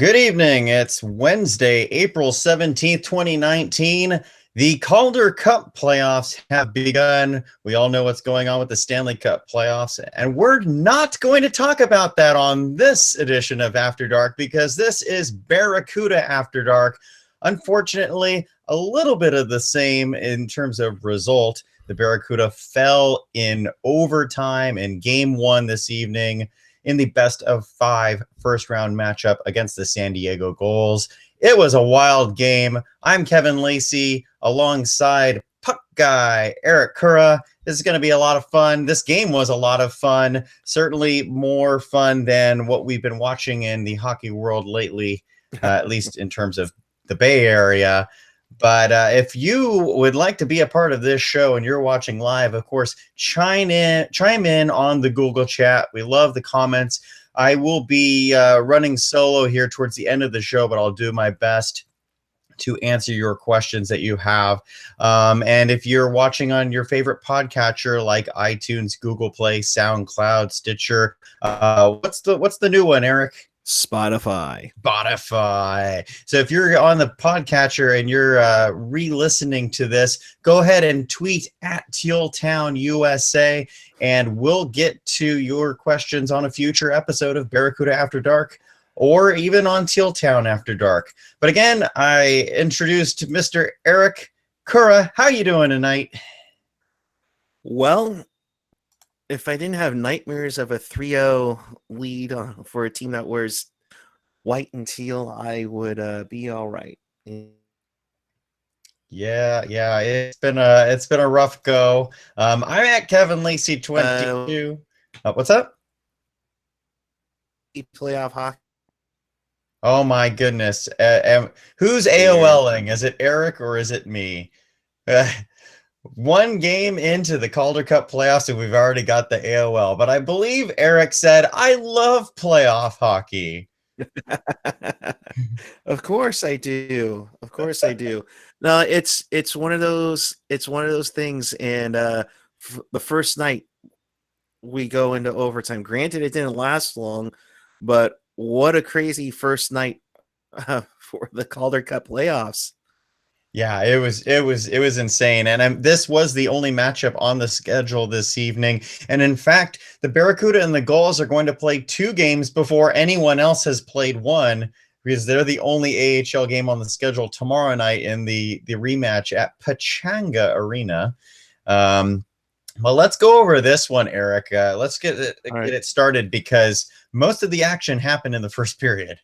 Good evening. It's Wednesday, April 17th, 2019. The Calder Cup Playoffs have begun. We all know what's going on with the Stanley Cup Playoffs, and we're not going to talk about that on this edition of After Dark because this is Barracuda After Dark. Unfortunately, a little bit of the same in terms of result. The Barracuda fell in overtime in game one this evening in the best of five first-round matchup against the San Diego Gulls. It was a wild game. I'm Kevin Lacy alongside puck guy Erik Kuhre. This is going to be a lot of fun. This game was a lot of fun, certainly more fun than what we've been watching in the hockey world lately, at least in terms of the Bay Area. But if you would like to be a part of this show and you're watching live, of course, chime in on the Google chat. We love the comments. I will be running solo here towards the end of the show, but I'll do my best to answer your questions that you have. And if you're watching on your favorite podcatcher like iTunes, Google Play, SoundCloud, Stitcher, what's the new one, Erik? Spotify. So if you're on the podcatcher and you're re-listening to this, go ahead and tweet at tealtownusa, and we'll get to your questions on a future episode of Barracuda After Dark, or even on Tealtown After Dark. But again, I introduced Mr. Erik Kuhre. How you doing tonight? Well, if I didn't have nightmares of a 3-0 lead for a team that wears white and teal, I would be all right. Yeah, it's been a rough go. I'm at Kevin Lacy 22. What's up? Playoff hockey. Oh my goodness! Who's AOLing? Is it Erik or is it me? One game into the Calder Cup Playoffs, and we've already got the AOL. But I believe Erik said, "I love playoff hockey." Of course I do. Of course I do. No, it's one of those. It's one of those things. And the first night we go into overtime. Granted, it didn't last long, but what a crazy first night for the Calder Cup Playoffs. Yeah, it was insane. And this was the only matchup on the schedule this evening. And in fact, the Barracuda and the Gulls are going to play two games before anyone else has played one, because they're the only AHL game on the schedule tomorrow night in the rematch at Pechanga Arena. Well, let's go over this one, Erik. Let's get it started, because most of the action happened in the first period.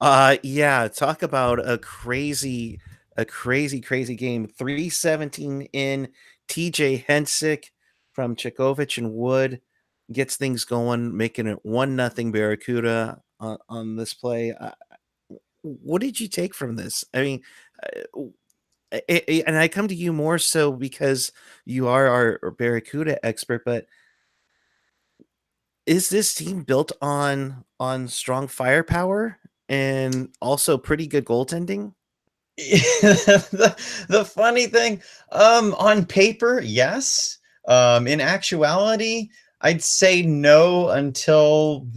Yeah, talk about a crazy game. 3:17 in. TJ Hensick from Chekhovich and Wood gets things going, making it 1-0 Barracuda on this play. What did you take from this? I mean, and I come to you more so because you are our Barracuda expert, but is this team built on strong firepower and also pretty good goaltending? The funny thing, on paper, yes. In actuality, I'd say no until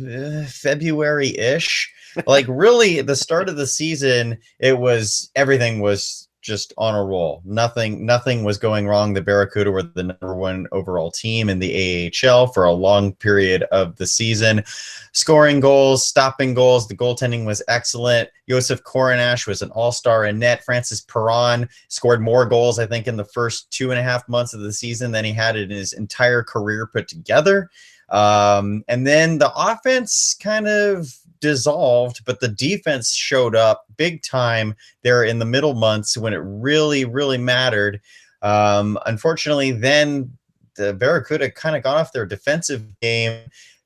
February-ish. Like, really, at the start of the season, everything was just on a roll. Nothing was going wrong. The Barracuda were the number one overall team in the AHL for a long period of the season. Scoring goals, stopping goals. The goaltending was excellent. Josef Koronash was an all-star in net. Francis Perron scored more goals, I think, in the first 2.5 months of the season than he had in his entire career put together. And then the offense kind of dissolved, but the defense showed up big time there in the middle months when it really, really mattered. Unfortunately, then the Barracuda kind of got off their defensive game.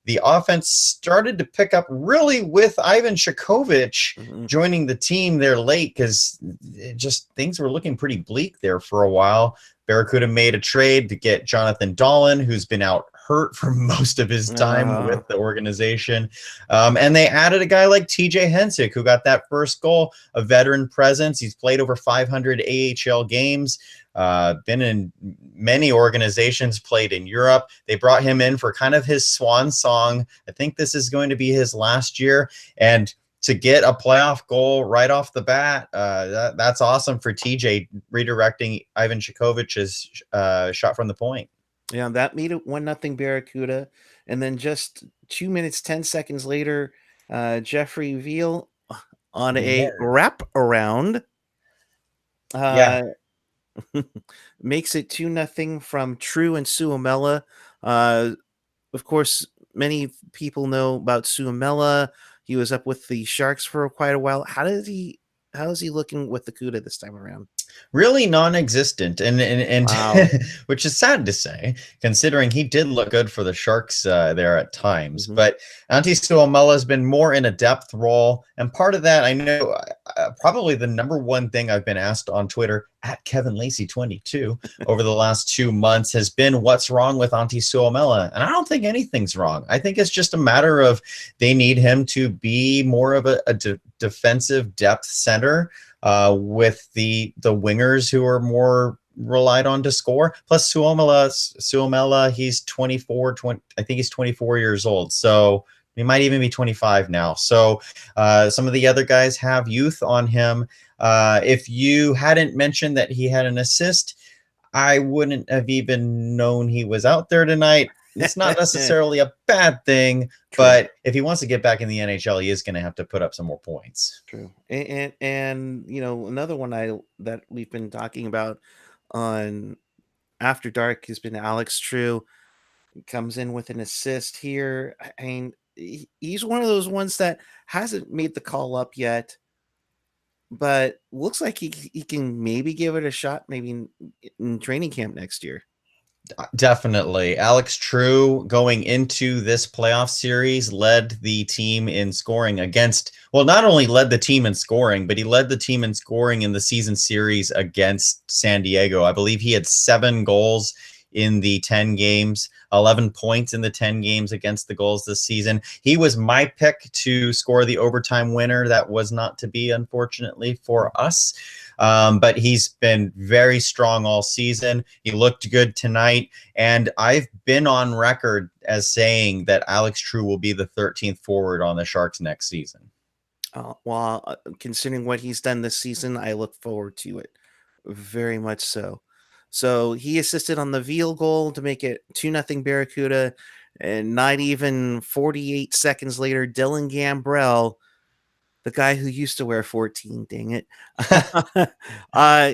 The offense started to pick up really with Ivan Chekhovich joining the team there late, because things were looking pretty bleak there for a while. Barracuda made a trade to get Jonathan Dahlen, who's been out hurt for most of his time with the organization. And they added a guy like TJ Hensick, who got that first goal, a veteran presence. He's played over 500 AHL games, been in many organizations, played in Europe. They brought him in for kind of his swan song. I think this is going to be his last year. And to get a playoff goal right off the bat. That's awesome for TJ, redirecting Ivan Chikovich's shot from the point. Yeah, that made it 1-0 Barracuda. And then just 2 minutes, 10 seconds later, Jeffrey Veal on a wrap around Yeah. makes it 2-0 from True and Suomela. Of course, many people know about Suomela. He was up with the Sharks for quite a while. How is he looking with the Kuhre this time around? Really non-existent, and Wow. which is sad to say, considering he did look good for the Sharks there at times. But Antti Suomela has been more in a depth role, and part of that, I know, probably the number one thing I've been asked on Twitter at Kevin Lacy 22 over the last 2 months has been what's wrong with Antti Suomela, and I don't think anything's wrong. I think it's just a matter of they need him to be more of a defensive depth center. With the wingers who are more relied on to score. Plus Suomela, he's 24, I think he's 24 years old. So he might even be 25 now. So some of the other guys have youth on him. If you hadn't mentioned that he had an assist, I wouldn't have even known he was out there tonight. It's not necessarily a bad thing, but if he wants to get back in the NHL, he is going to have to put up some more points. True. And you know, another one that we've been talking about on After Dark has been Alex True. He comes in with an assist here. I mean, he's one of those ones that hasn't made the call up yet, but looks like he can maybe give it a shot, maybe in training camp next year. Definitely. Alex True, going into this playoff series, led the team in scoring against, well, not only led the team in scoring, but he led the team in scoring in the season series against San Diego. I believe he had 7 goals in the 10 games, 11 points in the 10 games against the Gulls this season. He was my pick to score the overtime winner. That was not to be, unfortunately, for us. But he's been very strong all season. He looked good tonight. And I've been on record as saying that Alex True will be the 13th forward on the Sharks next season. Well, considering what he's done this season, I look forward to it very much so. So he assisted on the Veal goal to make it 2-0 Barracuda. And not even 48 seconds later, Dylan Gambrell, the guy who used to wear 14, dang it.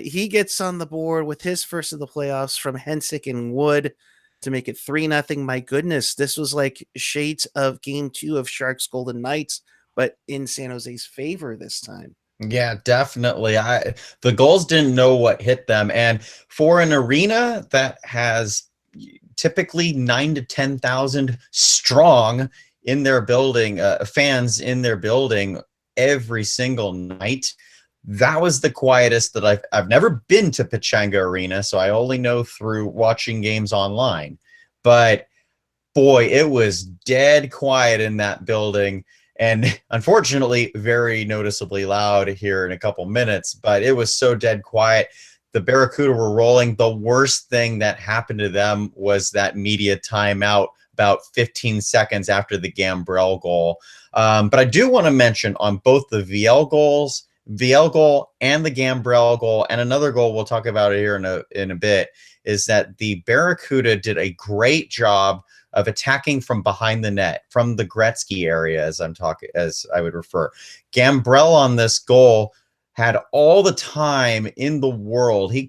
He gets on the board with his first of the playoffs from Hensick and Wood to make it 3-0. My goodness, this was like shades of Game 2 of Sharks Golden Knights, but in San Jose's favor this time. Yeah, definitely. The Gulls didn't know what hit them, and for an arena that has typically 9,000 to 10,000 strong in their building, fans in their building every single night, that was the quietest that I've never been to Pechanga Arena, so I only know through watching games online. But boy, it was dead quiet in that building. And unfortunately, very noticeably loud here in a couple minutes, but it was so dead quiet. The Barracuda were rolling. The worst thing that happened to them was that media timeout about 15 seconds after the Gambrell goal. But I do want to mention on both the VL goal and the Gambrell goal, and another goal we'll talk about it here in a bit, is that the Barracuda did a great job of attacking from behind the net, from the Gretzky area, as I would refer. Gambrell on this goal had all the time in the world. He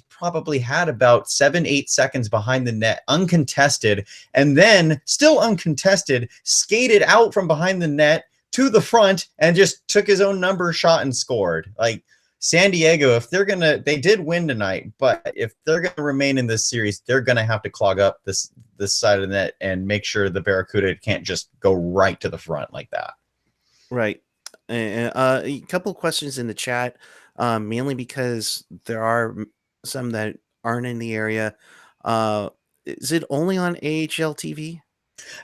probably had about 7-8 seconds behind the net, uncontested, and then still uncontested, skated out from behind the net to the front and just took his own number, shot, and scored. Like, San Diego, they did win tonight, but if they're gonna remain in this series, they're gonna have to clog up this side of the net and make sure the Barracuda can't just go right to the front like that. Right. And a couple of questions in the chat, mainly because there are some that aren't in the area. Is it only on AHL TV?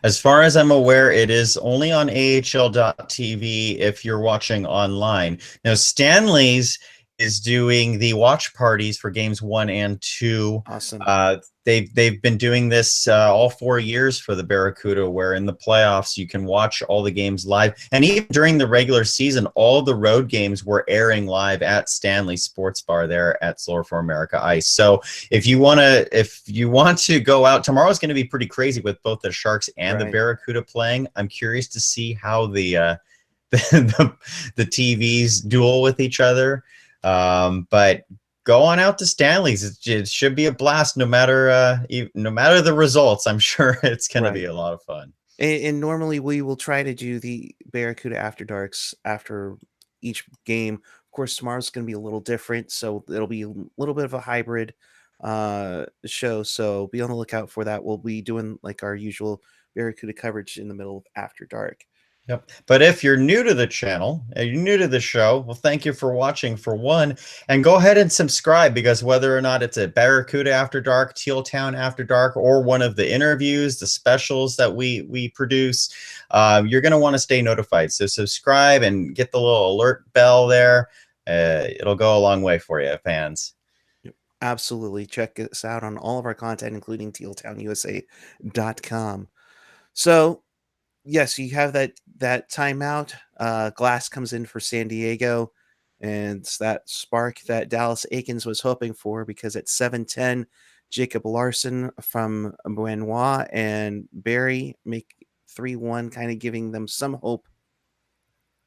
As far as I'm aware, it is only on AHL.TV if you're watching online. Now, Stanley's is doing the watch parties for games 1 and 2. Awesome. They've been doing this all 4 years for the Barracuda, where in the playoffs you can watch all the games live, and even during the regular season, all the road games were airing live at Stanley Sports Bar there at Slower for America Ice. So if you want to go out, tomorrow's going to be pretty crazy with both the Sharks and the Barracuda playing. I'm curious to see how the TVs duel with each other. But go on out to Stanley's. It should be a blast, no matter the results. I'm sure it's going to be a lot of fun. And normally we will try to do the Barracuda After Darks after each game. Of course, tomorrow's going to be a little different, so it'll be a little bit of a hybrid show. So be on the lookout for that. We'll be doing like our usual Barracuda coverage in the middle of After Dark. Yep. But if you're new to the channel, you're new to the show, well, thank you for watching for one, and go ahead and subscribe, because whether or not it's a Barracuda After Dark, Tealtown After Dark, or one of the interviews, the specials that we produce, you're going to want to stay notified. So subscribe and get the little alert bell there. It'll go a long way for you, fans. Absolutely. Check us out on all of our content, including tealtownusa.com. So, yes, you have that timeout. Glass comes in for San Diego, and it's that spark that Dallas Eakins was hoping for, because at 7:10, Jacob Larson from Benoit and Barry make 3-1, kind of giving them some hope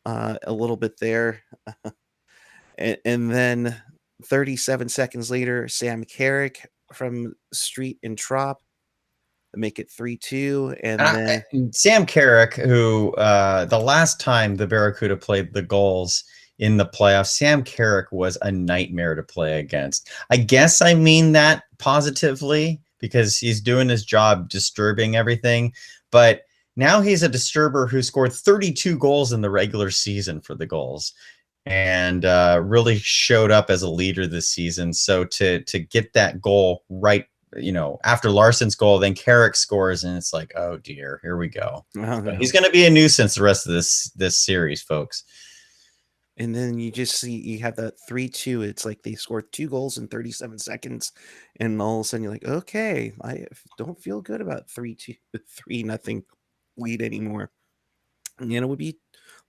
a little bit there. and then 37 seconds later, Sam Carrick from Street and Trop make it 3-2, and then Sam Carrick, who the last time the Barracuda played the Gulls in the playoffs, Sam Carrick was a nightmare to play against. I guess I mean that positively, because he's doing his job disturbing everything, but now he's a disturber who scored 32 goals in the regular season for the Gulls, and really showed up as a leader this season. So to get that goal right, after Larson's goal, then Carrick scores, and it's like, oh dear, here we go. Oh, no. He's going to be a nuisance the rest of this series, folks. And then you just see you have that 3-2. It's like they scored 2 goals in 37 seconds, and all of a sudden you're like, okay, I don't feel good about 3-2, 3-0 lead anymore. And it would be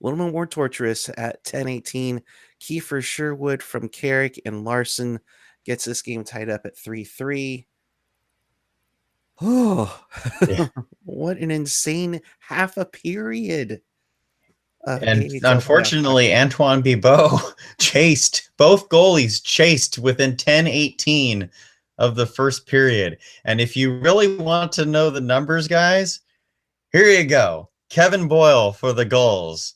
a little bit more torturous at 10:18. Kiefer Sherwood from Carrick and Larson gets this game tied up at 3-3. Oh, yeah. What an insane half a period. And unfortunately, Antoine Bibeau both goalies chased within 10:18 of the first period. And if you really want to know the numbers, guys, here you go. Kevin Boyle for the Gulls.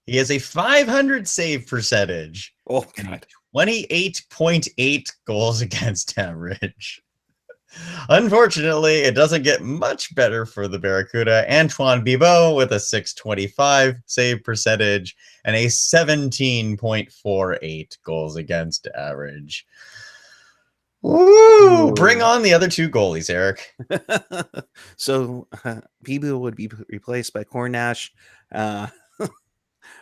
He has a .500 save percentage. Oh, God. 28.8 goals against average. Unfortunately, it doesn't get much better for the Barracuda. Antoine Bibeau with a .625 save percentage and a 17.48 goals against average. Woo! Bring on the other two goalies, Erik. So Bibeau would be replaced by Cornash.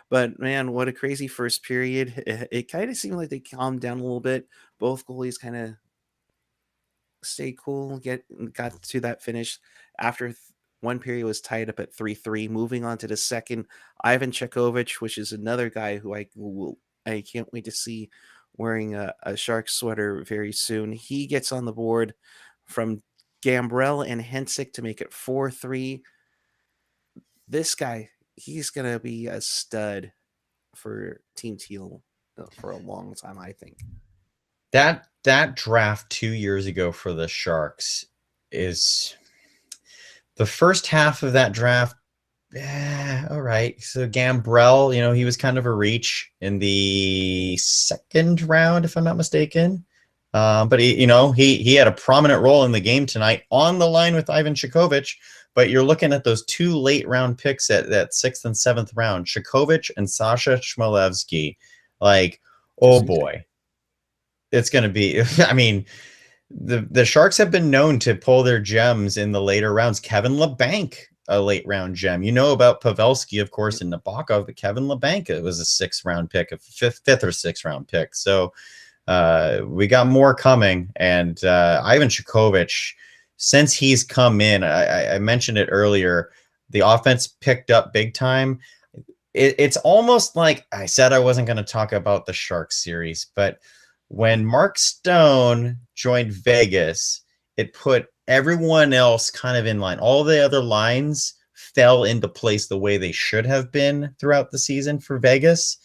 But man, what a crazy first period. It kind of seemed like they calmed down a little bit. Both goalies kind of stay cool, got to that finish after one period was tied up at 3-3. Moving on to the second, Ivan Chekovich, which is another guy who I can't wait to see wearing a Shark sweater very soon. He gets on the board from Gambrell and Hensick to make it 4-3. This guy, he's gonna be a stud for Team Teal for a long time, I think. That draft 2 years ago for the Sharks is the first half of that draft. All right. So Gambrell, he was kind of a reach in the second round, if I'm not mistaken. But he had a prominent role in the game tonight on the line with Ivan Chekovich. But you're looking at those 2 late round picks at that 6th and 7th round, Chekovich and Sasha Chmelevski. Like, oh boy. It's going to be, I mean, the Sharks have been known to pull their gems in the later rounds. Kevin LeBanc a late round gem. You know about Pavelski, of course, in Nabokov, but Kevin Labanka was a 6th round pick, a fifth or 6th round pick. So we got more coming. And Ivan Chukovic, since he's come in, I mentioned it earlier, the offense picked up big time. It's almost like I said I wasn't going to talk about the Sharks series, but when Mark Stone joined Vegas, it put everyone else kind of in line. All the other lines fell into place the way they should have been throughout the season for Vegas.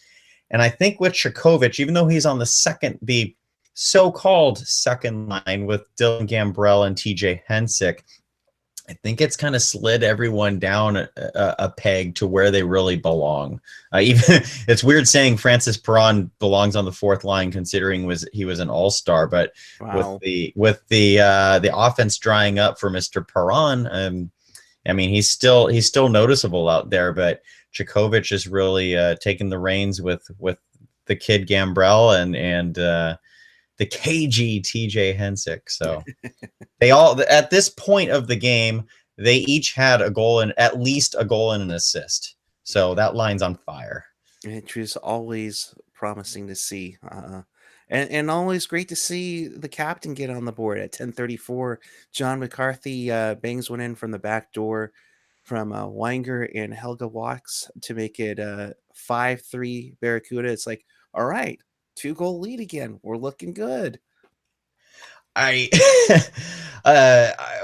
And I think with Chukovic, even though he's on the so-called second line with Dylan Gambrell and TJ Hensick, I think it's kind of slid everyone down a peg to where they really belong. Even it's weird saying Francis Perron belongs on the 4th line, considering he was an all-star. But Wow. with the offense drying up for Mr. Perron, I mean he's still noticeable out there. But Chukovic is really taking the reins with the kid Gambrell and the KG TJ Hensick. So they all, at this point of the game, they each had a goal and at least a goal and an assist. So that line's on fire. It was always promising to see. And always great to see the captain get on the board at 10:34. John McCarthy bangs one in from the back door from Weinger and Helga Walks to make it 5-3 Barracuda. It's like, all right, 2-goal lead again. We're looking good. I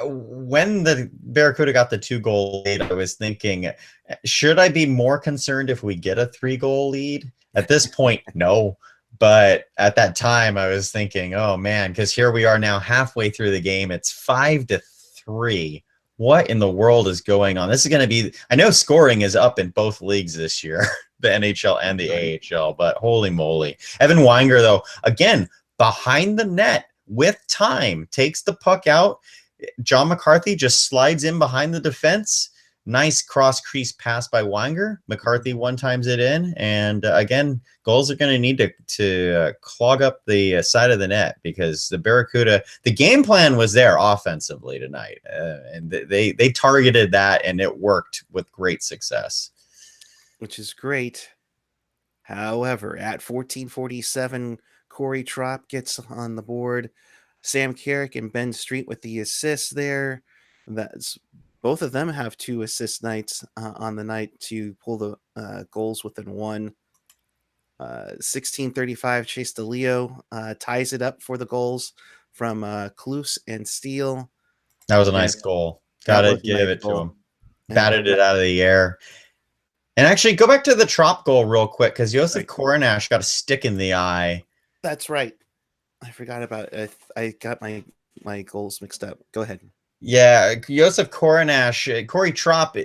when the Barracuda got the 2-goal lead, I was thinking, should I be more concerned if we get a 3-goal lead? At this point, no. But at that time, I was thinking, oh man, because here we are now halfway through the game. It's 5-3. What in the world is going on? This is going to be, I know scoring is up in both leagues this year, the NHL and the AHL, but holy moly. Evan Weinger, though, again, behind the net with time, takes the puck out. John McCarthy just slides in behind the defense. Nice cross crease pass by Weinger. McCarthy one-times it in. And again, Gulls are going to need to clog up the side of the net, because the Barracuda, the game plan was there offensively tonight. And they targeted that, and it worked with great success. Which is great. However, at 14:47, Corey Trop gets on the board. Sam Carrick and Ben Street with the assists there. Both of them have 2 assist nights on the night to pull the goals within one. 16:35, Chase DeLeo ties it up for the goals from Klus and Steele. That was a nice goal. Gotta give it to him. Batted it out of the air. And actually, go back to the Trop goal real quick, because Josef Koronash got a stick in the eye. That's right. I forgot about it. I got my goals mixed up. Go ahead. Yeah, Josef Koronash, Corey Trop.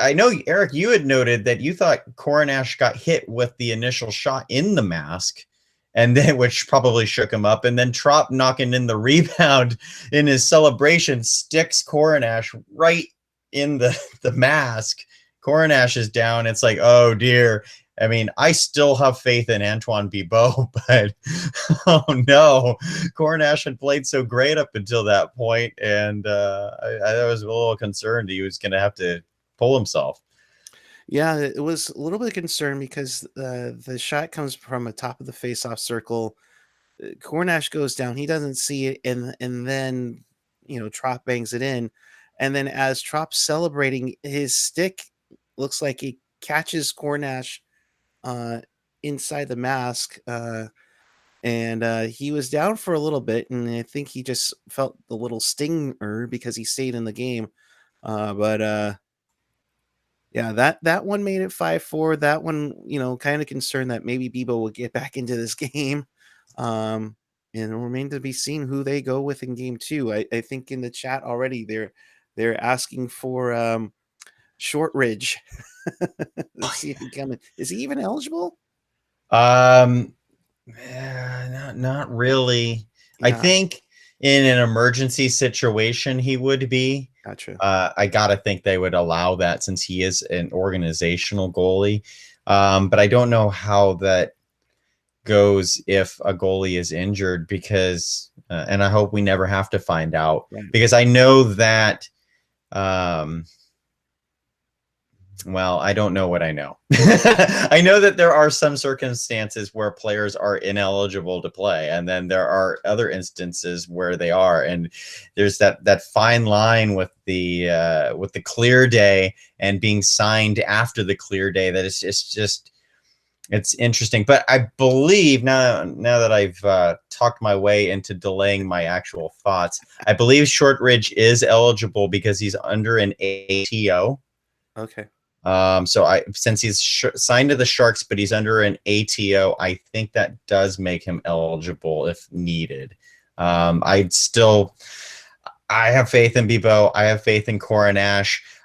I know, Erik, you had noted that you thought Koronash got hit with the initial shot in the mask, and then which probably shook him up. And then Trop knocking in the rebound in his celebration sticks Koronash right in the mask. Koronash is down. It's like, oh dear. I mean, I still have faith in Antoine Bibeau, but oh no, Koronash had played so great up until that point, and I was a little concerned he was going to have to pull himself. Yeah, it was a little bit of concern because the shot comes from the top of the face-off circle. Koronash goes down. He doesn't see it, and then Trop bangs it in, and then as Trop's celebrating, his stick looks like he catches Koronash inside the mask, and he was down for a little bit, and I think he just felt the little stinger because he stayed in the game. But yeah, that one made it 5-4. That one, kind of concerned that maybe Bibeau will get back into this game. And it remains to be seen who they go with in game 2. I think in the chat already they're asking for Shortridge. Let's see if he comes in. Is he even eligible? Not really. Yeah. I think in an emergency situation he would be. Gotcha. I gotta think they would allow that, since he is an organizational goalie. But I don't know how that goes if a goalie is injured, because and I hope we never have to find out, right. Because I know that Well, I don't know what I know. I know that there are some circumstances where players are ineligible to play, and then there are other instances where they are. And there's that fine line with the clear day and being signed after the clear day. That it's just it's interesting. But I believe now that I've talked my way into delaying my actual thoughts, I believe Shortridge is eligible because he's under an ATO. Okay. So since he's signed to the Sharks, but he's under an ATO, I think that does make him eligible if needed. I have faith in Bebo. I have faith in Kuhre.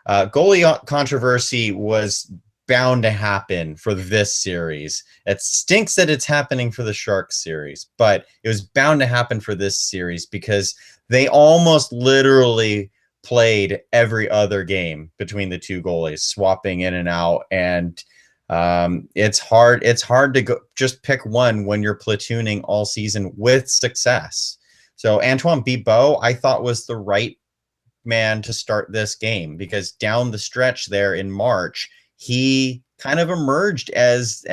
Goalie controversy was bound to happen for this series. It stinks that it's happening for the Sharks series, but it was bound to happen for this series because they almost literally played every other game between the two goalies, swapping in and out. And it's hard to go just pick one when you're platooning all season with success. So Antoine Bibeau, I thought, was the right man to start this game because down the stretch there in March, he kind of emerged as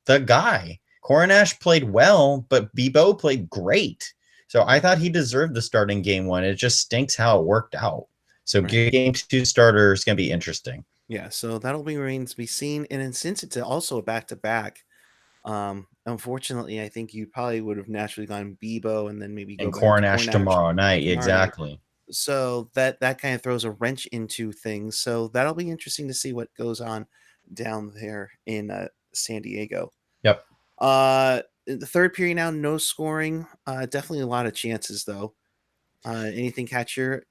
the guy. Kuhre played well, but Bibeau played great. So I thought he deserved the starting game one. It just stinks how it worked out. So right. Game 2 starter is going to be interesting. Yeah, so that'll be remains to be seen. And then since it's also a back-to-back, unfortunately, I think you probably would have naturally gone Bibeau and then maybe go back to Kuhre tomorrow night. Exactly. So that kind of throws a wrench into things. So that'll be interesting to see what goes on down there in San Diego. Yep. The third period now, no scoring. Definitely a lot of chances though. Anything catch your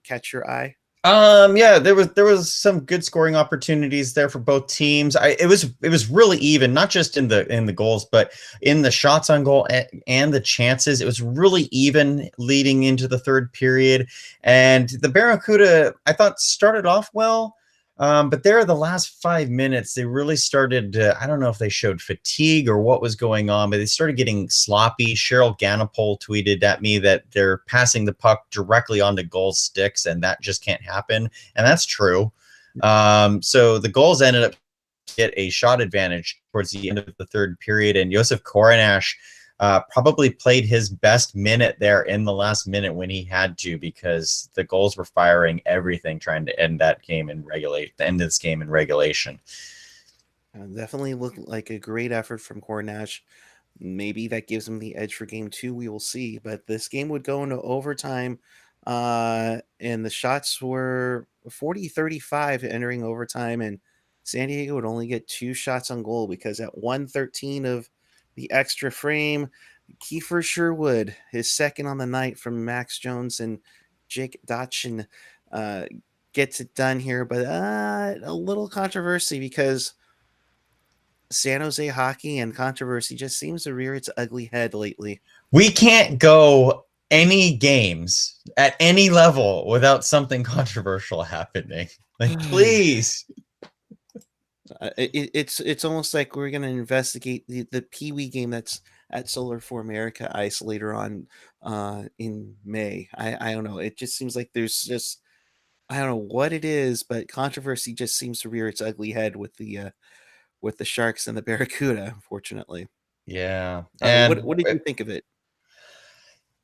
eye? Yeah, there was some good scoring opportunities there for both teams. It was really even, not just in the goals, but in the shots on goal and the chances. It was really even leading into the third period. And the Barracuda, I thought, started off well. But there, the last 5 minutes, they really started, I don't know if they showed fatigue or what was going on, but they started getting sloppy. Cheryl Ganapol tweeted at me that they're passing the puck directly onto Gulls sticks, and that just can't happen. And that's true. So the Gulls ended up get a shot advantage towards the end of the third period, and Josef Kuhre probably played his best minute there in the last minute when he had to, because the Gulls were firing everything trying to end that game in regulation. Definitely looked like a great effort from Kuhre. Maybe that gives him the edge for game 2. We will see. But this game would go into overtime, and the shots were 40-35 entering overtime, and San Diego would only get 2 shots on goal because at 1:13 of the extra frame, Kiefer Sherwood, his second on the night from Max Jones and Jake Dotchin, gets it done here. But a little controversy because San Jose hockey and controversy just seems to rear its ugly head lately. We can't go any games at any level without something controversial happening. Like, please. It's almost like we're going to investigate the Pee Wee game that's at Solar for America ice later on in May. I don't know. It just seems like there's just, I don't know what it is, but controversy just seems to rear its ugly head with the Sharks and the Barracuda, unfortunately. Yeah. And what did you think of it?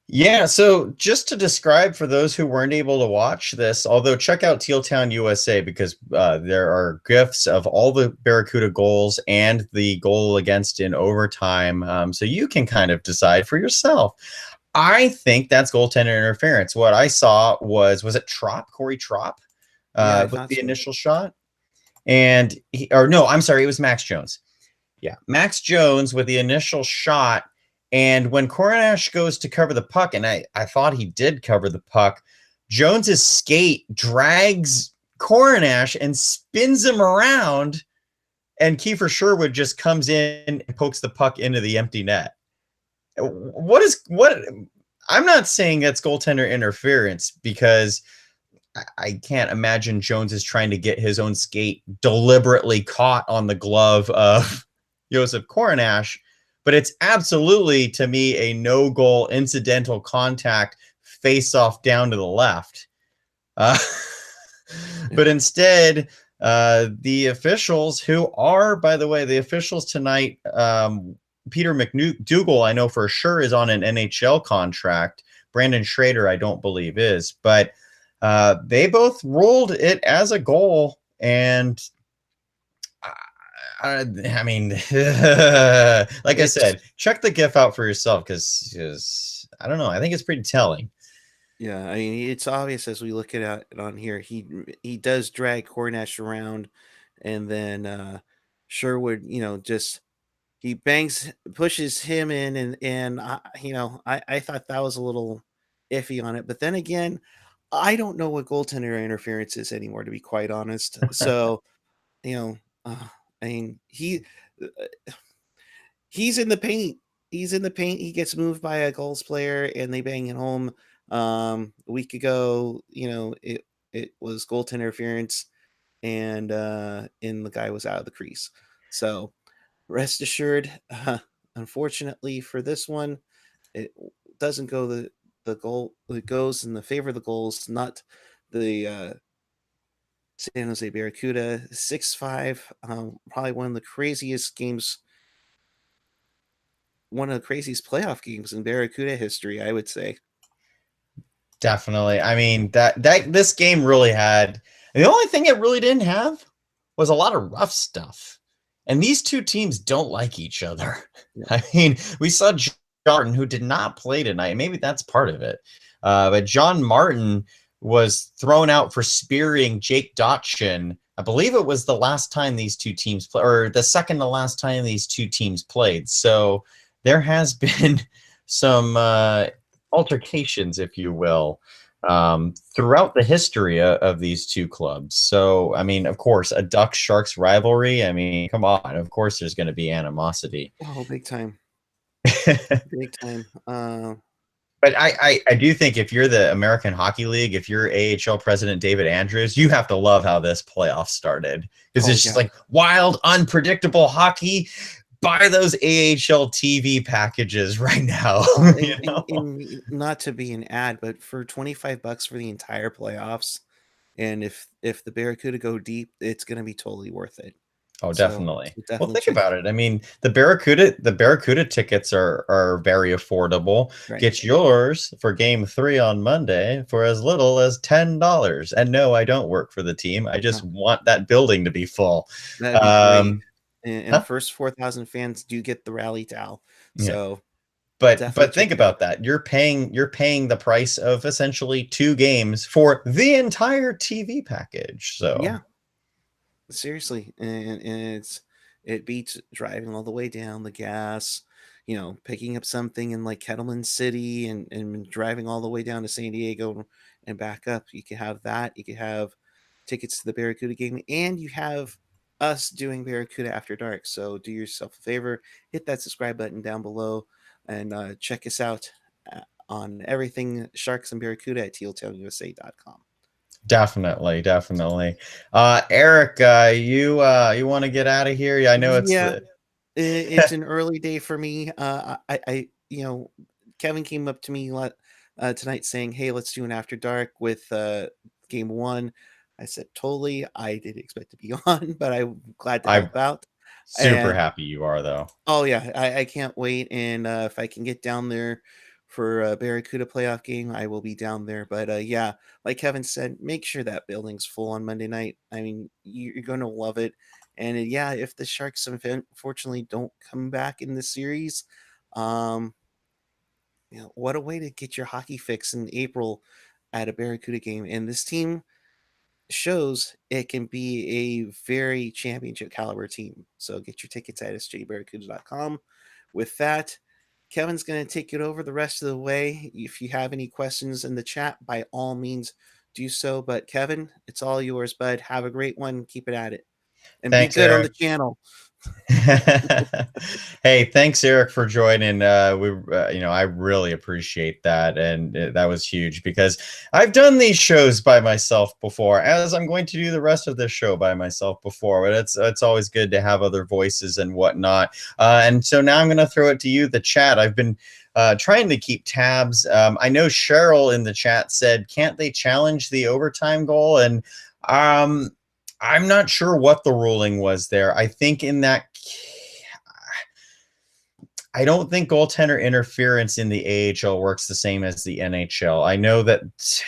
Yeah, so just to describe for those who weren't able to watch this, although check out tealtownusa because there are GIFs of all the Barracuda goals and the goal against in overtime, so you can kind of decide for yourself. I think that's goaltender interference. What I saw was it Corey Trop with the initial shot? And it was Max Jones. Yeah, Max Jones with the initial shot. And when Kuhre goes to cover the puck, and I thought he did cover the puck, Jones's skate drags Kuhre and spins him around, and Kiefer Sherwood just comes in and pokes the puck into the empty net. I'm not saying that's goaltender interference because I can't imagine Jones is trying to get his own skate deliberately caught on the glove of Josef Kuhre. But it's absolutely, to me, a no-goal incidental contact face-off down to the left. But instead, The officials, who are, by the way, the officials tonight, Peter McDougal, I know for sure, is on an NHL contract. Brandon Schrader, I don't believe is, but they both ruled it as a goal. And I mean, like I said, check the GIF out for yourself because I don't know. I think it's pretty telling. Yeah, I mean, it's obvious as we look at it on here. He does drag Cornash around, and then Sherwood, just he pushes him in, and I thought that was a little iffy on it. But then again, I don't know what goaltender interference is anymore, to be quite honest. So, you know, uh, I mean, he's in the paint. He's in the paint. He gets moved by a Gulls player, and they bang it home. A week ago, it was goaltender interference, and the guy was out of the crease. So rest assured, unfortunately for this one, it doesn't go the goal. It goes in the favor of the Gulls, not the San Jose Barracuda. 6-5, probably one of the craziest games, one of the craziest playoff games in Barracuda history, I would say. Definitely. I mean, that this game really had, the only thing it really didn't have was a lot of rough stuff. And these two teams don't like each other. Yeah. I mean, we saw John Martin, who did not play tonight. Maybe that's part of it. But John Martin was thrown out for spearing Jake Dotchin. I believe it was the last time these two teams played, or the second to last time these two teams played. So there has been some altercations, if you will, throughout the history of these two clubs. So, I mean, of course, a Ducks Sharks rivalry. I mean, come on. Of course, there's going to be animosity. Oh, big time. Big time. But I do think if you're the American Hockey League, if you're AHL president David Andrews, you have to love how this playoff started. Because it's just like wild, unpredictable hockey. Buy those AHL TV packages right now. And not to be an ad, but for $25 for the entire playoffs, and if the Barracuda go deep, it's going to be totally worth it. Oh, So, definitely. definitely Well, think about it. I mean, the Barracuda tickets are very affordable. Right. Get yours for Game 3 on Monday for as little as $10. And no, I don't work for the team. I just want that building to be full. That'd be great. And the first 4,000 fans do get the rally towel. So, but think about that. You're paying the price of essentially 2 games for the entire TV package. So yeah, seriously, and it beats driving all the way down the gas, picking up something in like Kettleman City and driving all the way down to San Diego and back up. You could have that. You could have tickets to the Barracuda game, and you have us doing Barracuda After Dark. So do yourself a favor, hit that subscribe button down below, and check us out on everything Sharks and Barracuda at tealtownusa.com. Definitely. Erik, you want to get out of here? I know it's it's an early day for me. I Kevin came up to me tonight saying, "Hey, let's do an After Dark with Game 1." I said, "Totally." I didn't expect to be on, but I'm glad to help out. Super happy you are, though. Oh yeah, I can't wait. And if I can get down there for a Barracuda playoff game, I will be down there. But yeah, like Kevin said, make sure that building's full on Monday night. I mean, you're going to love it. And yeah, if the Sharks unfortunately don't come back in the series, what a way to get your hockey fix in April at a Barracuda game. And this team shows it can be a very championship caliber team. So get your tickets at sjbarracuda.com. With that, Kevin's going to take it over the rest of the way. If you have any questions in the chat, by all means, do so. But Kevin, it's all yours, bud. Have a great one. Keep it at it. And Thanks, be good Erik. on the channel. Hey, thanks, Erik, for joining. I really appreciate that, and that was huge because I've done these shows by myself before, as I'm going to do the rest of this show by myself before. But it's always good to have other voices and whatnot. And so now I'm going to throw it to you, the chat. I've been trying to keep tabs. I know Cheryl in the chat said, "Can't they challenge the overtime goal?" And I'm not sure what the ruling was there. I think in that, I don't think goaltender interference in the AHL works the same as the NHL. I know that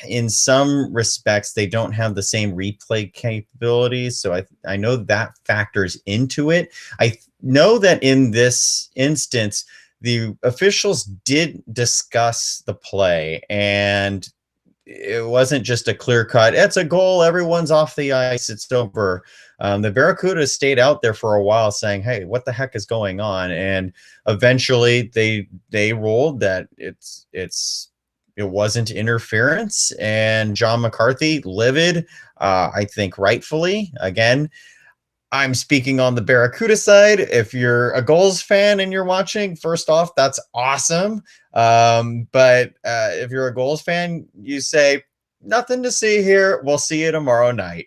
in some respects they don't have the same replay capabilities, so I know that factors into it. I know that in this instance, the officials did discuss the play, and it wasn't just a clear cut, it's a goal, everyone's off the ice, it's over. The Barracuda stayed out there for a while saying, hey, what the heck is going on? And eventually they ruled that it wasn't interference. And John McCarthy, livid, I think rightfully, again, I'm speaking on the Barracuda side. If you're a Gulls fan and you're watching, first off, that's awesome. But if you're a Gulls fan, you say, nothing to see here. We'll see you tomorrow night.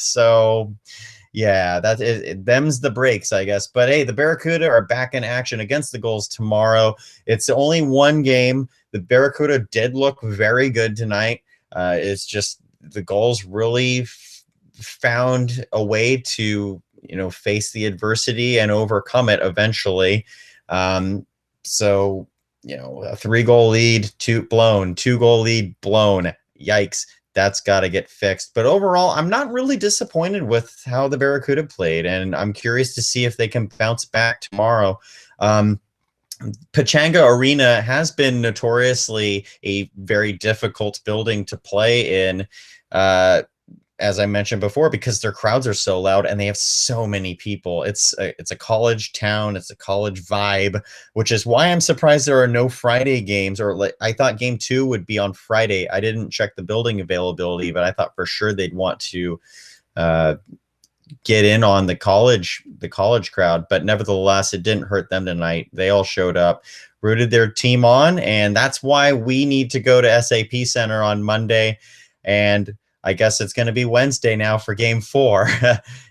So, yeah, that is, them's the breaks, I guess. But hey, the Barracuda are back in action against the Gulls tomorrow. It's only one game. The Barracuda did look very good tonight. It's just the Gulls really found a way to face the adversity and overcome it eventually. So a 3-goal lead, 2-goal lead blown. Yikes, that's got to get fixed. But overall, I'm not really disappointed with how the Barracuda played, and I'm curious to see if they can bounce back tomorrow. Pechanga Arena has been notoriously a very difficult building to play in, as I mentioned before, because their crowds are so loud and they have so many people. It's a college town. It's a college vibe, which is why I'm surprised there are no Friday games. Or I thought game 2 would be on Friday. I didn't check the building availability, but I thought for sure they'd want to get in on the college crowd. But nevertheless, it didn't hurt them tonight. They all showed up, rooted their team on, and that's why we need to go to SAP Center on Monday. And I guess it's going to be Wednesday now for game 4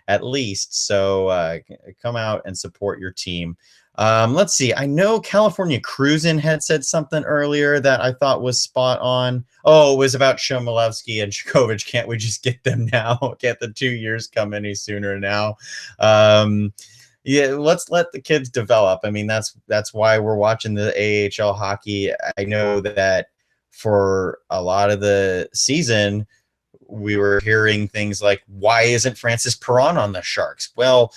at least. So come out and support your team. Let's see. I know California Cruisin' had said something earlier that I thought was spot on. Oh, it was about Shomolevsky and Djokovic. Can't we just get them now? Can't the 2 years come any sooner now? Yeah, let's let the kids develop. I mean, that's why we're watching the AHL hockey. I know that for a lot of the season, we were hearing things like, why isn't Francis Perron on the Sharks? Well,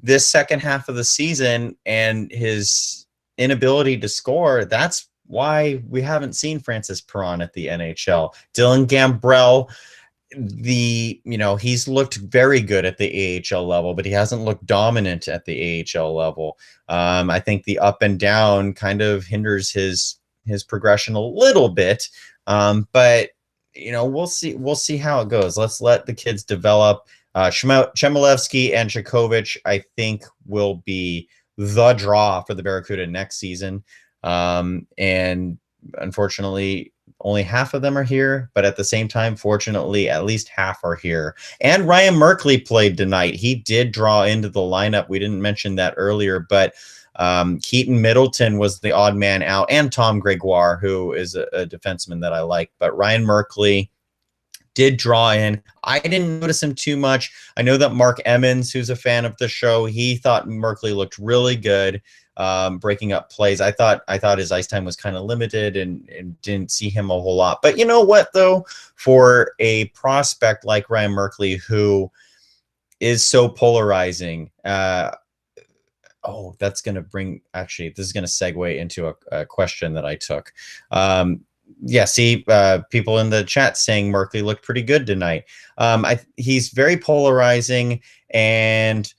this second half of the season and his inability to score, that's why we haven't seen Francis Perron at the NHL. Dylan Gambrell, he's looked very good at the AHL level, but he hasn't looked dominant at the AHL level. I think the up and down kind of hinders his progression a little bit. But we'll see how it goes. Let's let the kids develop. Chmelevsky and Djokovic, I think, will be the draw for the Barracuda next season. And unfortunately, only half of them are here. But at the same time, fortunately, at least half are here. And Ryan Merkley played tonight. He did draw into the lineup. We didn't mention that earlier, but Keaton Middleton was the odd man out, and Tom Gregoire, who is a defenseman that I like. But Ryan Merkley did draw in. I didn't notice him too much. I know that Mark Emmons, who's a fan of the show, he thought Merkley looked really good, breaking up plays. I thought his ice time was kind of limited and didn't see him a whole lot. But you know what, though? For a prospect like Ryan Merkley, who is so polarizing, that's going to this is going to segue into a question that I took. People in the chat saying Merkley looked pretty good tonight. He's very polarizing, and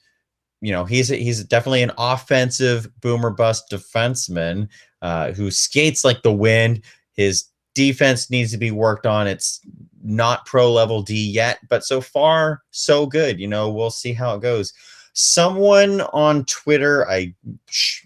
he's definitely an offensive boomer bust defenseman who skates like the wind. His defense needs to be worked on. It's not pro level D yet, but so far so good. We'll see how it goes. Someone on Twitter,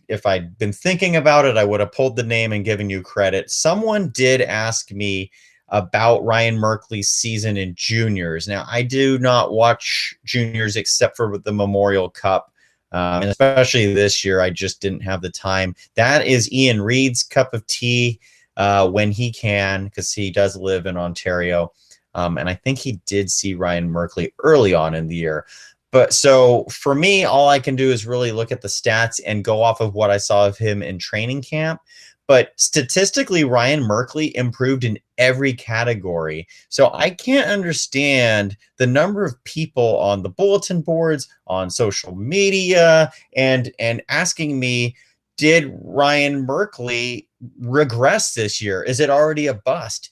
if I'd been thinking about it, I would have pulled the name and given you credit. Someone did ask me about Ryan Merkley's season in juniors. Now, I do not watch juniors except for the Memorial Cup, and especially this year, I just didn't have the time. That is Ian Reed's cup of tea when he can, because he does live in Ontario. And I think he did see Ryan Merkley early on in the year. But so for me, all I can do is really look at the stats and go off of what I saw of him in training camp. But statistically, Ryan Merkley improved in every category. So I can't understand the number of people on the bulletin boards, on social media, and asking me, did Ryan Merkley regress this year? Is it already a bust?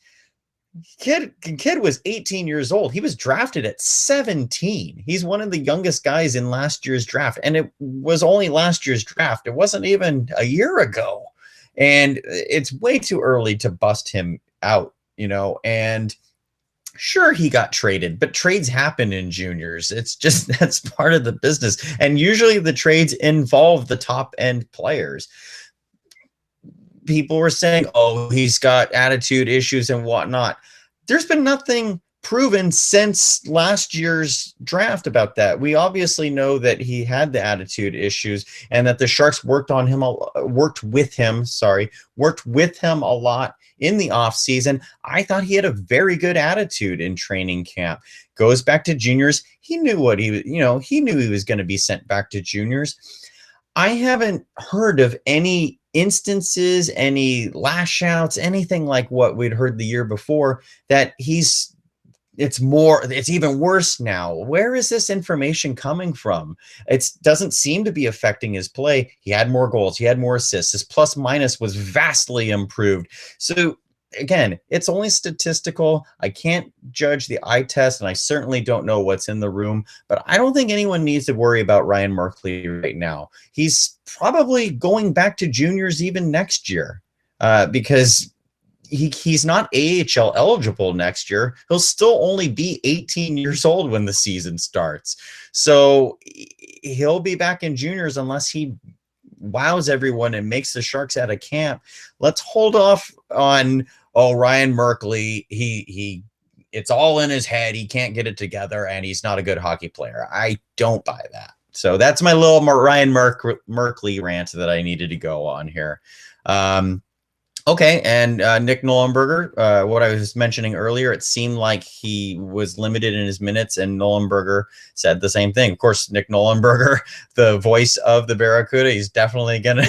Kid was 18 years old. He was drafted at 17. He's one of the youngest guys in last year's draft, and it was only last year's draft. It wasn't even a year ago, and it's way too early to bust him out, and sure, he got traded, but trades happen in juniors. It's just, that's part of the business, and usually the trades involve the top end players. People were saying, oh, he's got attitude issues and whatnot. There's been nothing proven since last year's draft about that. We obviously know that he had the attitude issues and that the Sharks worked with him a lot in the offseason. I thought he had a very good attitude in training camp. Goes back to juniors. He knew what he knew he was going to be sent back to juniors. I haven't heard of any instances, any lash outs, anything like what we'd heard the year before, that it's even worse now. Where is this information coming from? It doesn't seem to be affecting his play. He had more goals. He had more assists. His plus minus was vastly improved. So again, it's only statistical. I can't judge the eye test, and I certainly don't know what's in the room, but I don't think anyone needs to worry about Ryan Merkley right now. He's probably going back to juniors even next year, because he's not AHL eligible next year. He'll still only be 18 years old when the season starts. So he'll be back in juniors unless he wows everyone and makes the Sharks out of camp. Let's hold off on, Ryan Merkley, it's all in his head. He can't get it together, and he's not a good hockey player. I don't buy that. So that's my little Ryan Merkley rant that I needed to go on here. Okay, and Nick Nollenberger, what I was mentioning earlier, it seemed like he was limited in his minutes, and Nollenberger said the same thing. Of course, Nick Nollenberger, the voice of the Barracuda, he's definitely going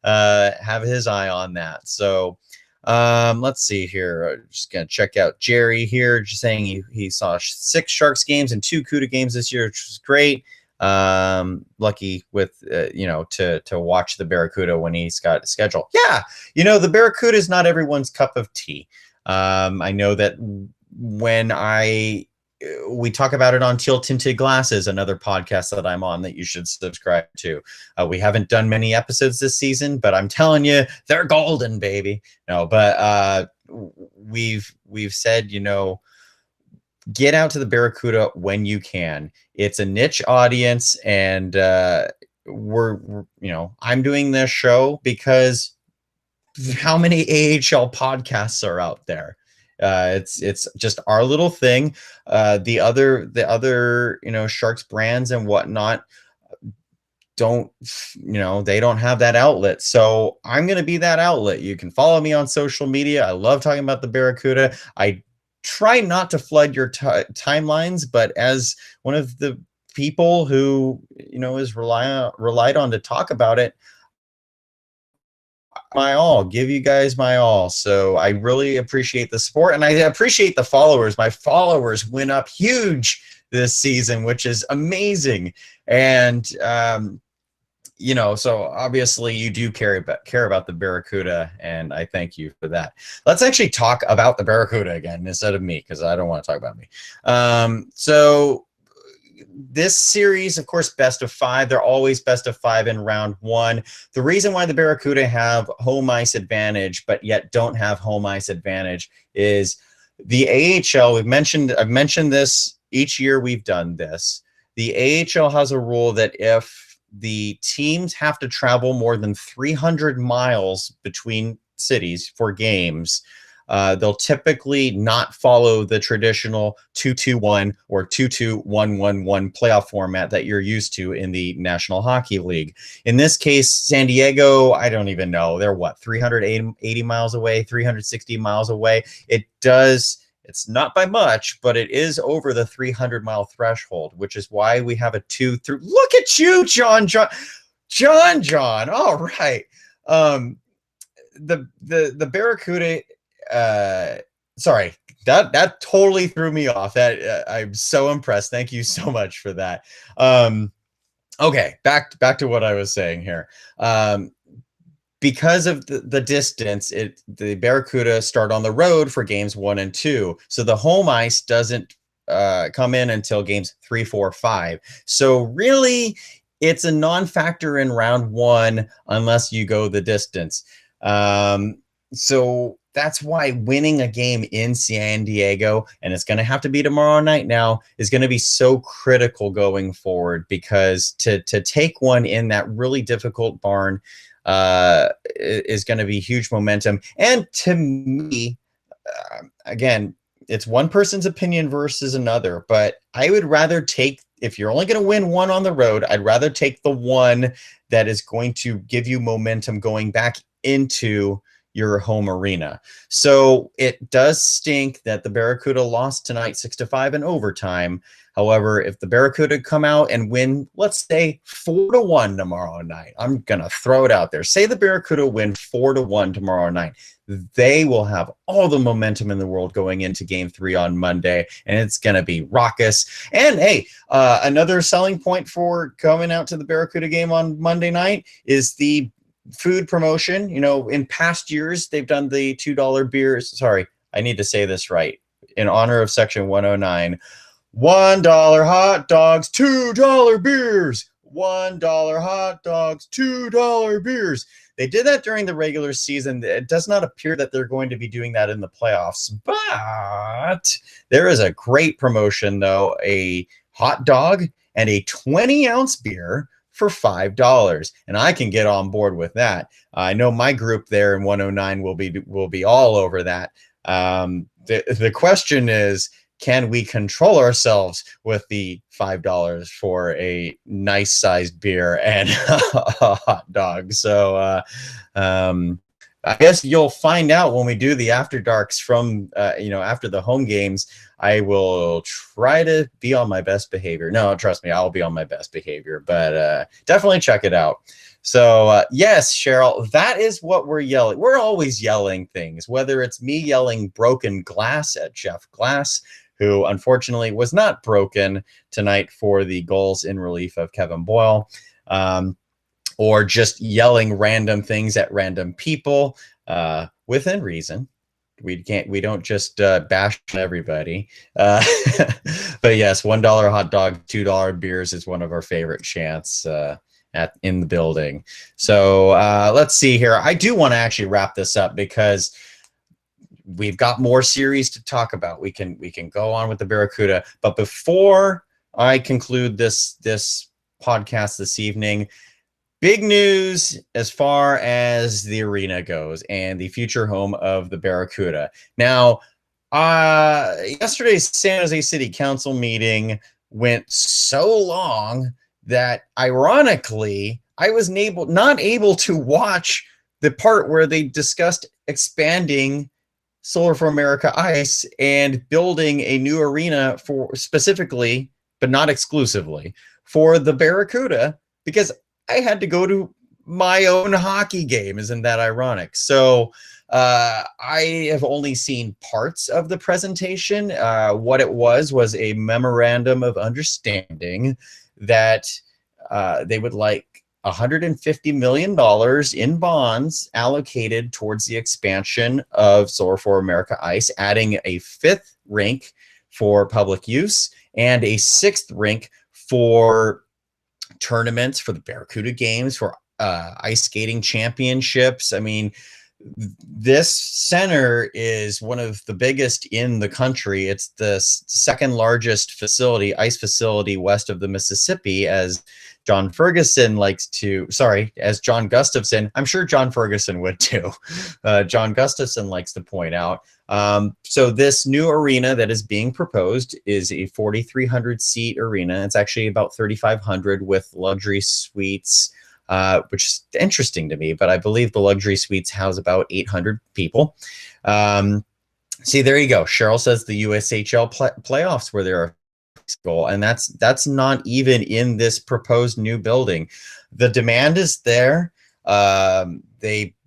to have his eye on that. So let's see here. I'm just going to check out Jerry here, just saying he saw 6 Sharks games and 2 Kuhre games this year, which was great. Lucky with to watch the Barracuda when he's got a schedule. Yeah, the Barracuda is not everyone's cup of tea. I know that when we talk about it on Teal Tinted Glasses, another podcast that I'm on that you should subscribe to. We haven't done many episodes this season, but I'm telling you, they're golden, baby. No, but we've said, get out to the Barracuda when you can. It's a niche audience, and we're I'm doing this show because how many AHL podcasts are out there? It's just our little thing. The other Sharks brands and whatnot don't have that outlet. So I'm going to be that outlet. You can follow me on social media. I love talking about the Barracuda. I try not to flood your timelines, but as one of the people who is relied on to talk about it, give you guys my all. So I really appreciate the support, and I appreciate the followers. My followers went up huge this season, which is amazing. And so obviously you do care about the Barracuda, and I thank you for that. Let's actually talk about the Barracuda again instead of me, because I don't want to talk about me. So this series, of course, best of 5. They're always best of 5 in round 1. The reason why the Barracuda have home ice advantage, but yet don't have home ice advantage, is the AHL. I've mentioned this each year we've done this. The AHL has a rule that if the teams have to travel more than 300 miles between cities for games, they'll typically not follow the traditional 2-2-1 or 2-2-1-1-1 playoff format that you're used to in the National Hockey League. In this case, San Diego, I don't even know. They're 380 miles away, 360 miles away. It does It's not by much, but it is over the 300-mile threshold, which is why we have a 2-3. Look at you, John. All right. The Barracuda. Sorry, that totally threw me off. That I'm so impressed. Thank you so much for that. Okay, back to what I was saying here. Because of the distance, the Barracuda start on the road for games 1 and 2. So the home ice doesn't come in until games 3, 4, 5. So really, it's a non-factor in round 1 unless you go the distance. So that's why winning a game in San Diego, and it's going to have to be tomorrow night now, is going to be so critical going forward, because to take one in that really difficult barn is going to be huge momentum. And to me, again, it's one person's opinion versus another, but I would rather take, if you're only going to win one on the road, I'd rather take the one that is going to give you momentum going back into your home arena. So it does stink that the Barracuda lost tonight 6-5 in overtime. However, if the Barracuda come out and win, let's say 4-1 tomorrow night, I'm going to throw it out there. Say the Barracuda win 4-1 tomorrow night. They will have all the momentum in the world going into game 3 on Monday, and it's going to be raucous. And hey, another selling point for coming out to the Barracuda game on Monday night is the food promotion. You know, in past years, they've done the $2 beers. Sorry, I need to say this right. In honor of Section 109, $1 hot dogs, $2 beers. $1 hot dogs, $2 beers. They did that during the regular season. It does not appear that they're going to be doing that in the playoffs, but there is a great promotion, though, a hot dog and a 20-ounce beer for $5, and I can get on board with that. I know my group there in 109 will be all over that. The question is, can we control ourselves with the $5 for a nice sized beer and a hot dog? So I guess you'll find out when we do the after darks from after the home games. I will try to be on my best behavior. No, trust me, I'll be on my best behavior, but definitely check it out. So yes, Cheryl, that is what we're yelling. We're always yelling things, whether it's me yelling broken glass at Jeff Glass, who unfortunately was not broken tonight for the Gulls in relief of Kevin Boyle, or just yelling random things at random people within reason. We don't just bash everybody. But yes, $1 hot dog, $2 beers is one of our favorite chants in the building. So let's see here. I do want to actually wrap this up because we've got more series to talk about. We can go on with the Barracuda, but before I conclude this podcast this evening, big news as far as the arena goes and the future home of the Barracuda. Now, yesterday's San Jose City Council meeting went so long that ironically I was not able to watch the part where they discussed expanding Solar for America Ice and building a new arena for specifically, but not exclusively, for the Barracuda, because I had to go to my own hockey game. Isn't that ironic? So I have only seen parts of the presentation. What it was a memorandum of understanding that they would like $150 million in bonds allocated towards the expansion of Solar for America Ice, adding a 5th rink for public use and a 6th rink for tournaments, for the Barracuda games, for ice skating championships. I mean, this center is one of the biggest in the country. It's the second largest ice facility west of the Mississippi, as John Gustafson, I'm sure John Ferguson would too. John Gustafson likes to point out. So this new arena that is being proposed is a 4,300 seat arena. It's actually about 3,500 with luxury suites, which is interesting to me, but I believe the luxury suites house about 800 people. See, there you go. Cheryl says the USHL playoffs were their goal, and that's not even in this proposed new building. The demand is there.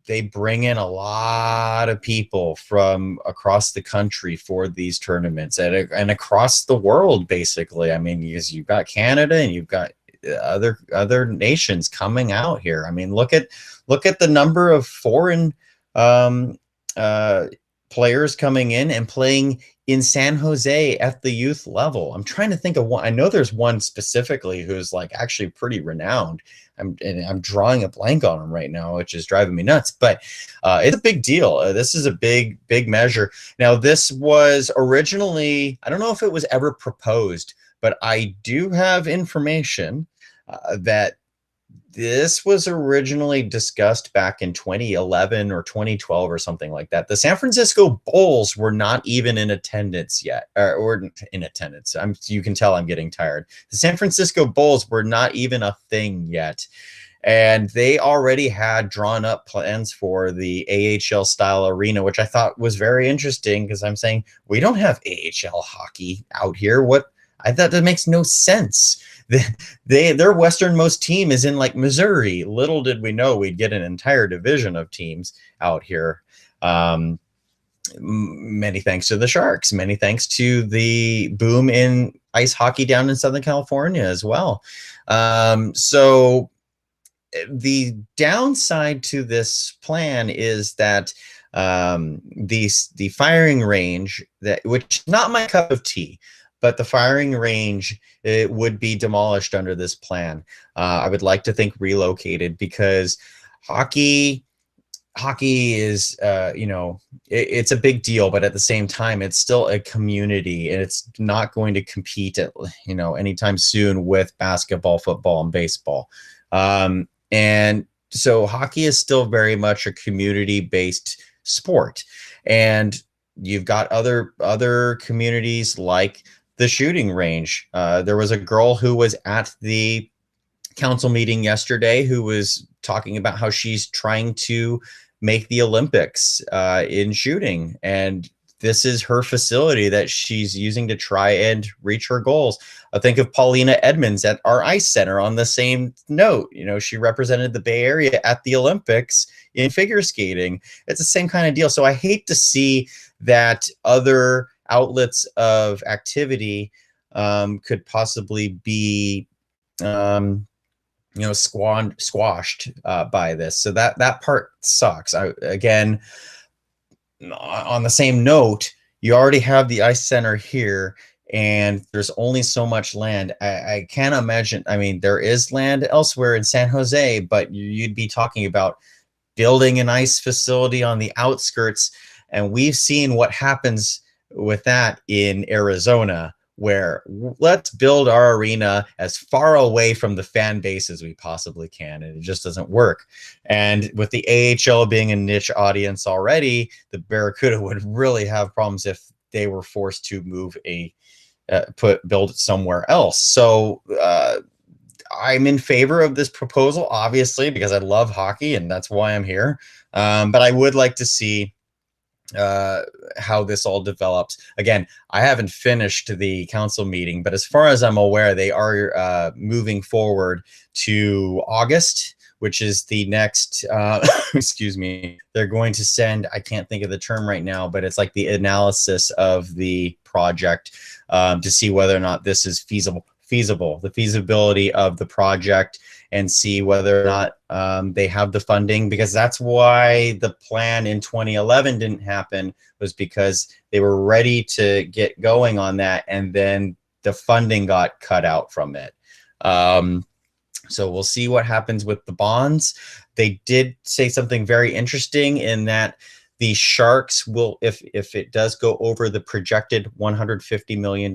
They bring in a lot of people from across the country for these tournaments and across the world, basically. I mean, you've got Canada and you've got other nations coming out here. I mean, look at the number of foreign um, uh, players coming in and playing in San Jose at the youth level. I'm trying to think of one. I know there's one specifically who's like actually pretty renowned. I'm drawing a blank on him right now, which is driving me nuts. But it's a big deal. This is a big measure. Now, this was originally, I don't know if it was ever proposed, but I do have information that this was originally discussed back in 2011 or 2012 or something like that. The San Francisco Bulls were not even in attendance yet, or in attendance. You can tell I'm getting tired. The San Francisco Bulls were not even a thing yet. And they already had drawn up plans for the AHL style arena, which I thought was very interesting because I'm saying we don't have AHL hockey out here. What? I thought that makes no sense. Their westernmost team is in like Missouri. Little did we know we'd get an entire division of teams out here. Many thanks to the Sharks. Many thanks to the boom in ice hockey down in Southern California as well. So the downside to this plan is that the firing range, which is not my cup of tea, but the firing range, it would be demolished under this plan. I would like to think relocated, because hockey is, it's a big deal, but at the same time, it's still a community, and it's not going to compete at, anytime soon with basketball, football, and baseball. And so hockey is still very much a community-based sport. And you've got other communities like the shooting range. There was a girl who was at the council meeting yesterday who was talking about how she's trying to make the Olympics in shooting. And this is her facility that she's using to try and reach her goals. I think of Paulina Edmonds at our ice center on the same note. She represented the Bay Area at the Olympics in figure skating. It's the same kind of deal. So I hate to see that other outlets of activity could possibly be squashed by this. So that part sucks. Again, on the same note, you already have the ice center here, and there's only so much land. I can't imagine. I mean, there is land elsewhere in San Jose, but you'd be talking about building an ice facility on the outskirts, and we've seen what happens with that in Arizona, where let's build our arena as far away from the fan base as we possibly can, and it just doesn't work. And with the AHL being a niche audience already, the Barracuda would really have problems if they were forced to move build it somewhere else. So I'm in favor of this proposal, obviously, because I love hockey and that's why I'm here. But I would like to see how this all develops. Again, I haven't finished the council meeting, but as far as I'm aware, they are moving forward to August, which is the next, excuse me, they're going to send, I can't think of the term right now, but it's like the analysis of the project to see whether or not this is feasible, the feasibility of the project, and see whether or not they have the funding, because that's why the plan in 2011 didn't happen, was because they were ready to get going on that, and then the funding got cut out from it. So we'll see what happens with the bonds. They did say something very interesting in that the Sharks will, if it does go over the projected $150 million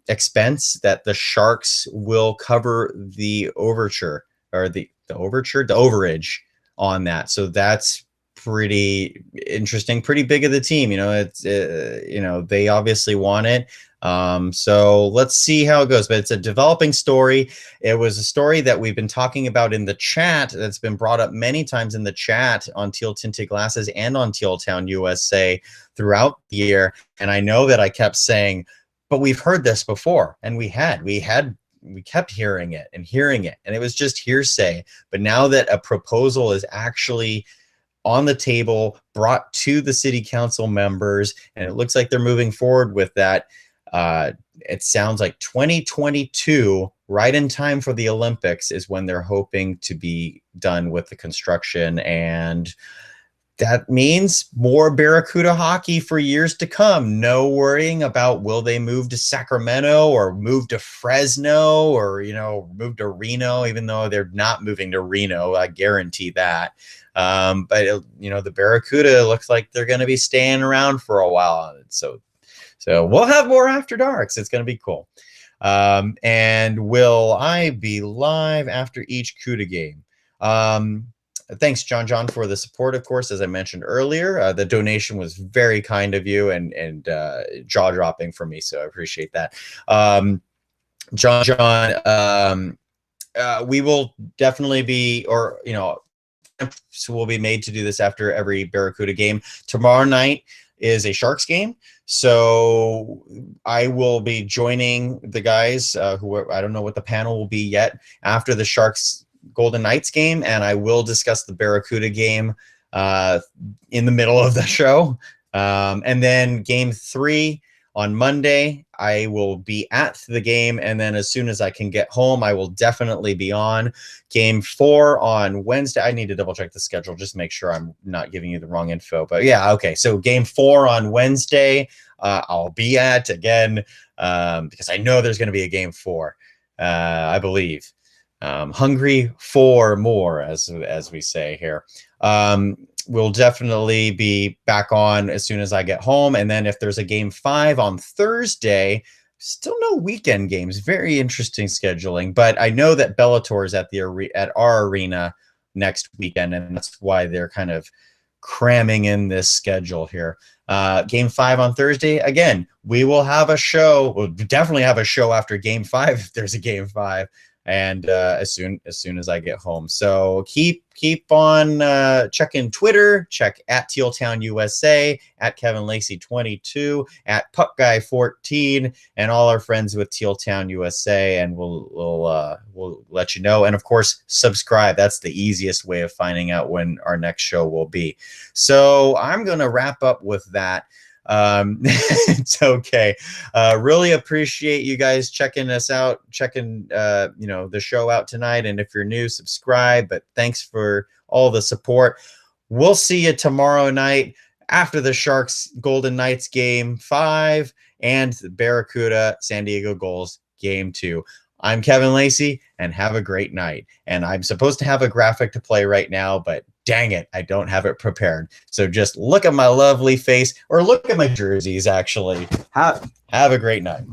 expense, that the Sharks will cover the overture, or the overage on that. So that's pretty interesting, pretty big of the team. It's they obviously want it. So let's see how it goes. But it's a developing story. It was a story that we've been talking about in the chat. That's been brought up many times in the chat on Teal Tinted Glasses and on Teal Town USA throughout the year. And I know that I kept saying, but we've heard this before, and we kept hearing it, and it was just hearsay. But now that a proposal is actually on the table, brought to the city council members, and it looks like they're moving forward with that. It sounds like 2022, right in time for the Olympics, is when they're hoping to be done with the construction. And that means more Barracuda hockey for years to come. No worrying about will they move to Sacramento or move to Fresno or, move to Reno, even though they're not moving to Reno. I guarantee that. But the Barracuda looks like they're going to be staying around for a while. So we'll have more After Darks. It's going to be cool. And will I be live after each Kuhre game? Thanks, John, for the support, of course, as I mentioned earlier. The donation was very kind of you and jaw-dropping for me, so I appreciate that. John, we will definitely be, we'll be made to do this after every Barracuda game. Tomorrow night is a Sharks game, so I will be joining the guys who I don't know what the panel will be yet after the Sharks Golden Knights game, and I will discuss the Barracuda game in the middle of the show. And then game 3 on Monday, I will be at the game, and then as soon as I can get home, I will definitely be on. Game 4 on Wednesday. I need to double check the schedule, just make sure I'm not giving you the wrong info. But yeah, okay. So game 4 on Wednesday, I'll be at again because I know there's going to be a game 4. I believe. Hungry for more, as we say here. We'll definitely be back on as soon as I get home. And then if there's a game 5 on Thursday, still no weekend games. Very interesting scheduling. But I know that Bellator is at our arena next weekend, and that's why they're kind of cramming in this schedule here. Game 5 on Thursday. Again, we will have a show. We'll definitely have a show after game 5 if there's a game 5. And as soon as I get home. So keep on checking Twitter. Check at tealtownusa, at Kevin Lacy 22, at PuckGuy14, and all our friends with Teal Town USA. And we'll let you know. And of course, subscribe. That's the easiest way of finding out when our next show will be. So I'm gonna wrap up with that. It's okay. Really appreciate you guys checking us out, checking the show out tonight. And if you're new, subscribe. But thanks for all the support. We'll see you tomorrow night after the Sharks Golden Knights game 5 and the Barracuda San Diego Gulls game 2. I'm Kevin Lacy, and have a great night. And I'm supposed to have a graphic to play right now, but dang it, I don't have it prepared. So just look at my lovely face, or look at my jerseys, actually. Have a great night.